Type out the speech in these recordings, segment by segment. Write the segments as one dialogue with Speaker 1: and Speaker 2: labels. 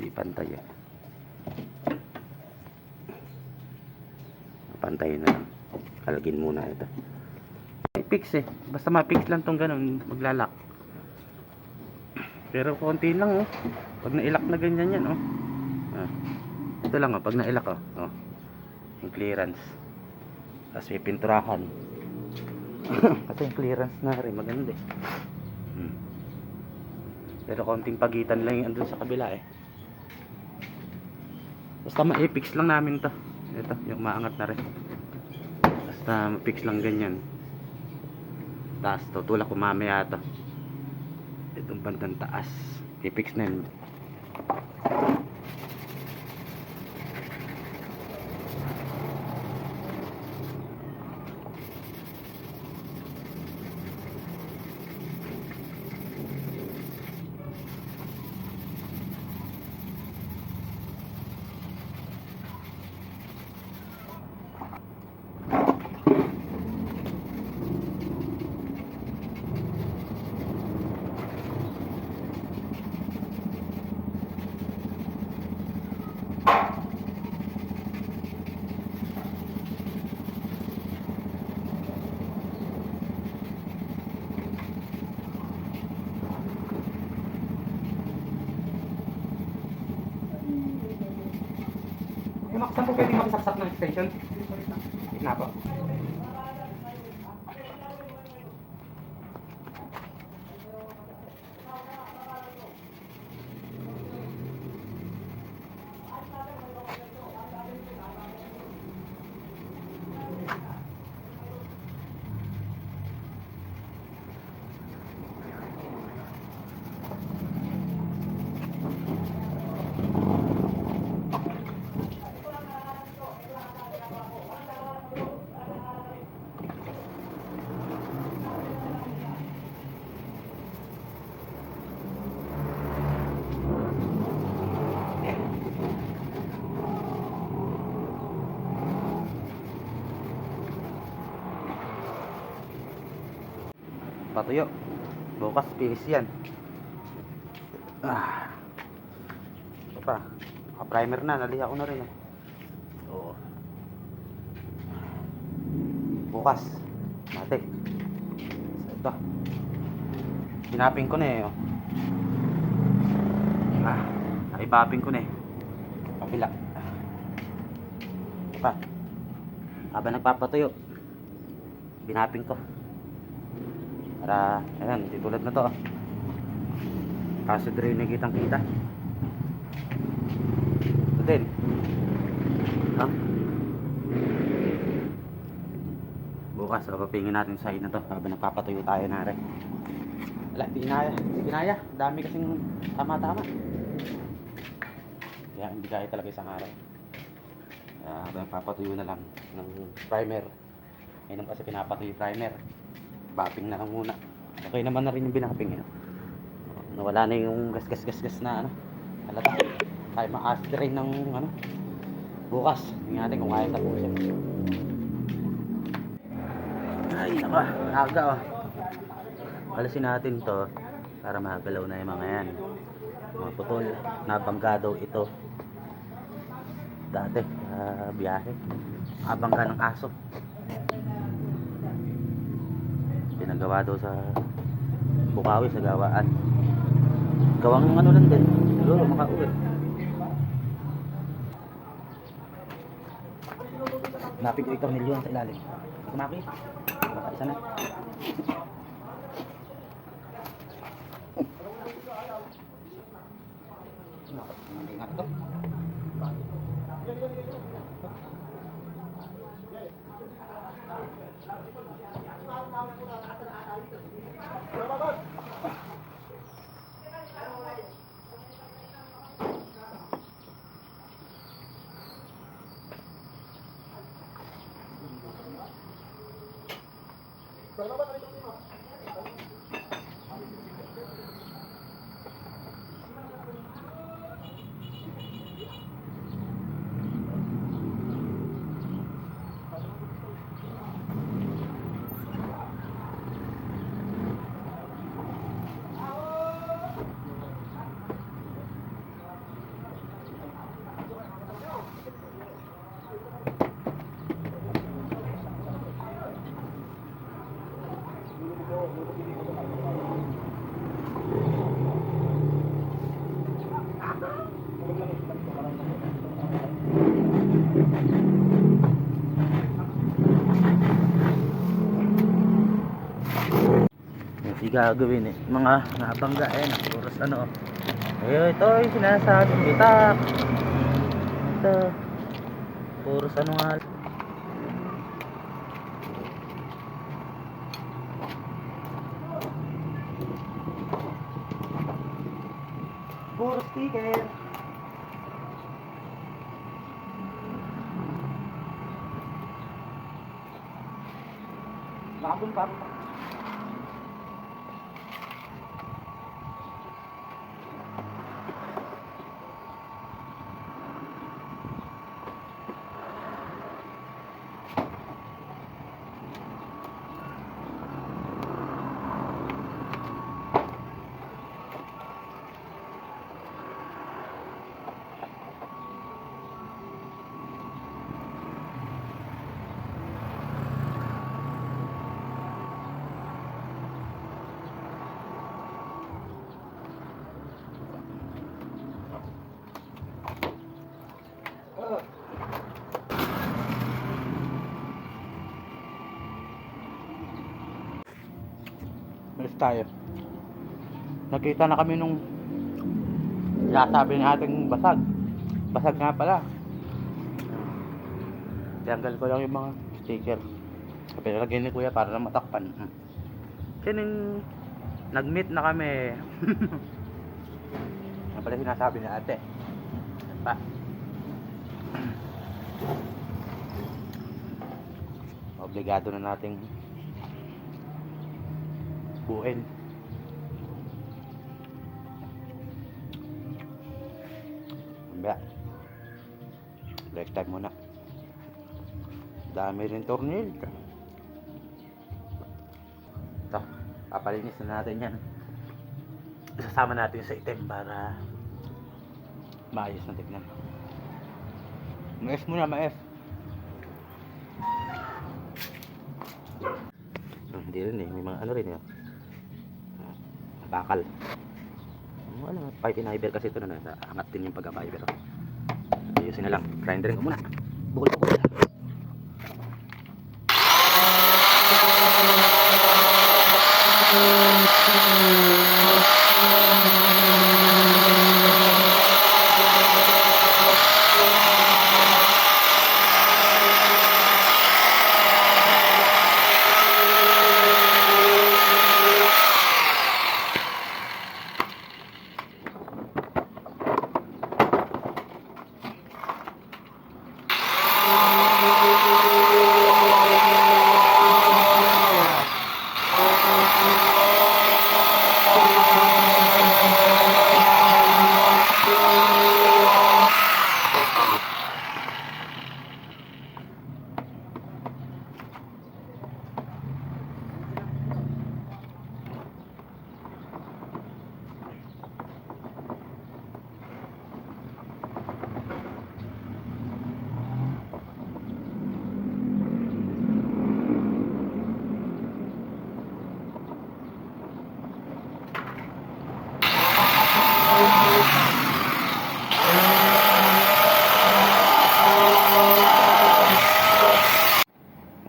Speaker 1: Di pantay eh. Pantayin na lang. Kalagin muna ito. I-fix eh. Basta ma-fix lang tong ganun, maglalak. Pero konti lang oh. Pag nailak na ganyan yan oh. Ito lang oh, pag nailak oh. Yung clearance. Tapos may pinturahan. Kasi yung clearance na rin maganda eh. Pero konting pagitan lang yung andun sa kabila eh. Basta ma-fix lang namin to. Ito, yung maangat na rin. Basta ma-fix lang ganyan. Taas, tutulak ko mamaya ito. Itong bandang taas. I-fix na yun. Saan po pwede makisaksak ng extension? Gitna po. Patuyo. Bukas finish yan. Ito pa. Primer na. Naliha ko na rin. Oo. Bukas. Matik. Ito. Binaping ko na eh. Naibaping ko na eh. Kabila. Ito pa. Habang nagpapatuyo. Binaping ko. Para, ayan, tulad na to kaso rin nakitang kita ito din bukas papingin natin sa side na to habang nagpapatuyo tayo na rin. Wala, di kinaya dami kasing tama-tama kaya hindi kaya talaga isang araw. Habang nagpapatuyo na lang ng primer, ngayon kasi pinapatuyo primer, bapping na lang muna. Okay naman na rin yung binapping eh. Nawala na yung gas na halata. Tayo ma-aster ng bukas. Tingnan natin kung kaya tapusin. Ay naka, aga Alisin natin to para magalaw na yung mga yan. Mga putol. Nabangga daw ito dati biyahe. Nabangga ng aso. Pinagawa daw sa Bukawi sa gawaan. Gawang lang din. Siguro makauwi. Napig ko itong milyon sa ilalim. Kumaki. Baka isa na. Ingat ito. gagawin eh. Mga nabangga eh, puros ano. Eh, ito yung sinasabing bitak. Ito. Puros ano nga. Puros sticker. Nakabun pa. Malis tayo. Nakita na kami nung sinasabi nating basag. Basag nga pala. Tanggal ko lang yung mga sticker. Pinalagyan ni kuya para na matakpan. Kining nag-meet na kami. Yan pala sinasabi ni ate. Yan pa. Obligado na nating buuin. Mamaya break time muna. Dami rin tornil. Ito, papalinis na natin yan. Isasama natin sa item para maayos na tignan. Mais muna, mais. Hindi rin eh, may mga ano rin yun. Bakal. Ano, pipe fiber kasi ito na nasa angat din yung pagka-fiber. Ayusin na lang. Grinderin ko muna. Bukol-bukol.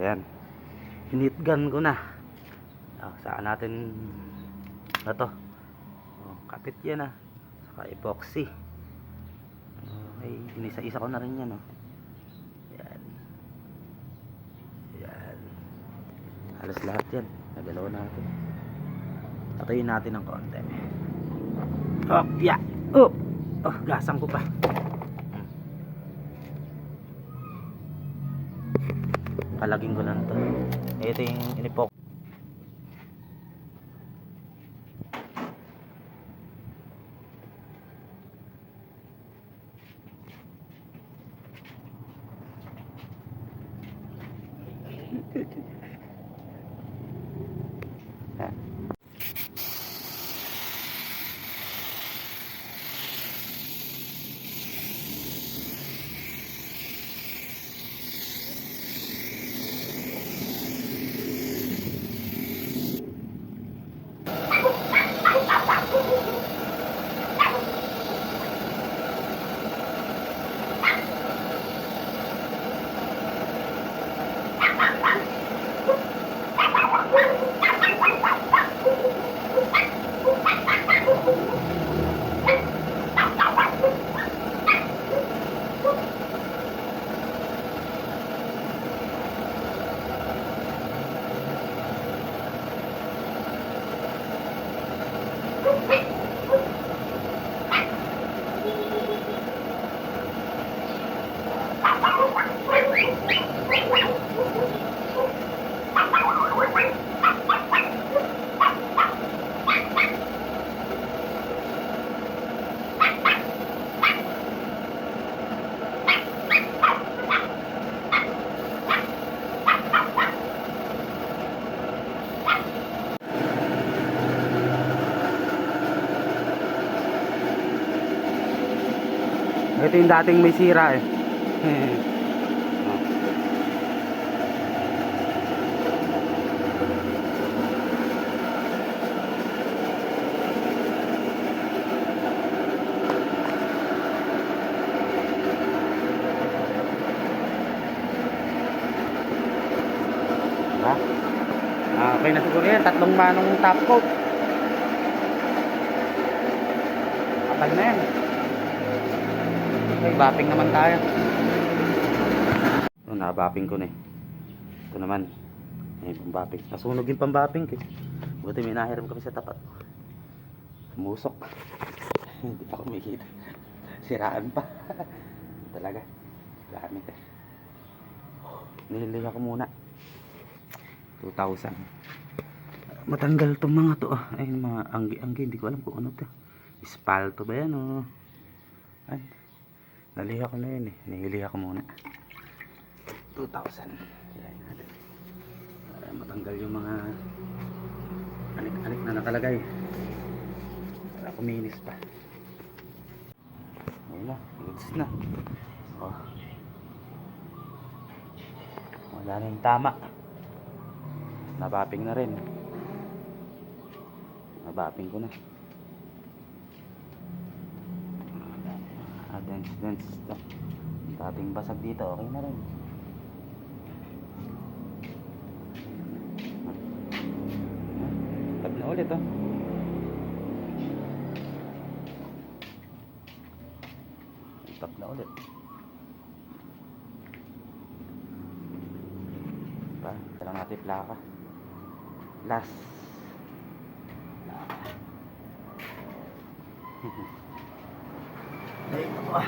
Speaker 1: Ayan, hinitgan ko na. Saan natin ito? Kapit yan ah. Saka epoxy. Okay, inisa-isa ko na rin yan. Ayan. Ayan. Halos lahat yan. Nagalaw natin. Tatayin natin ng konti. Oh, yeah. Oh, gasang ko pa. Palaging ko lang to. Ito yung inipok. Ito yung dating may sira eh. Diba? Okay na siguro yan. 3 manong top coat. Kapal na yan. Okay, bapping naman tayo. Ito, nabapping ko na eh. Ito naman. Ay, pambapping. Nasunog yung pambapping ko. Buti may nahiram kami sa tapat. Musok. Hindi pa kumikita. Siraan pa. Talaga. Gamit eh. Nililiha ko muna. 2,000. Matanggal tong mga to. Ay, mga anggi-anggi. Hindi ko alam kung ano to. Espalto ba yan o? Ay. Naliha ko na yun eh. Nililiha ko muna. 2,000. Kaya natin. Para matanggal yung mga alik-alik na nakalagay. Para kuminis pa. Ayun na. Goods na. Oh. Wala na yung tama. Nabapping na rin. Nabapping ko na. Dance. Dating basag dito. Okay na rin. Tab na ulit oh. Tab na ulit. Pa, lang natin plaka. Last. Ay, ito ah.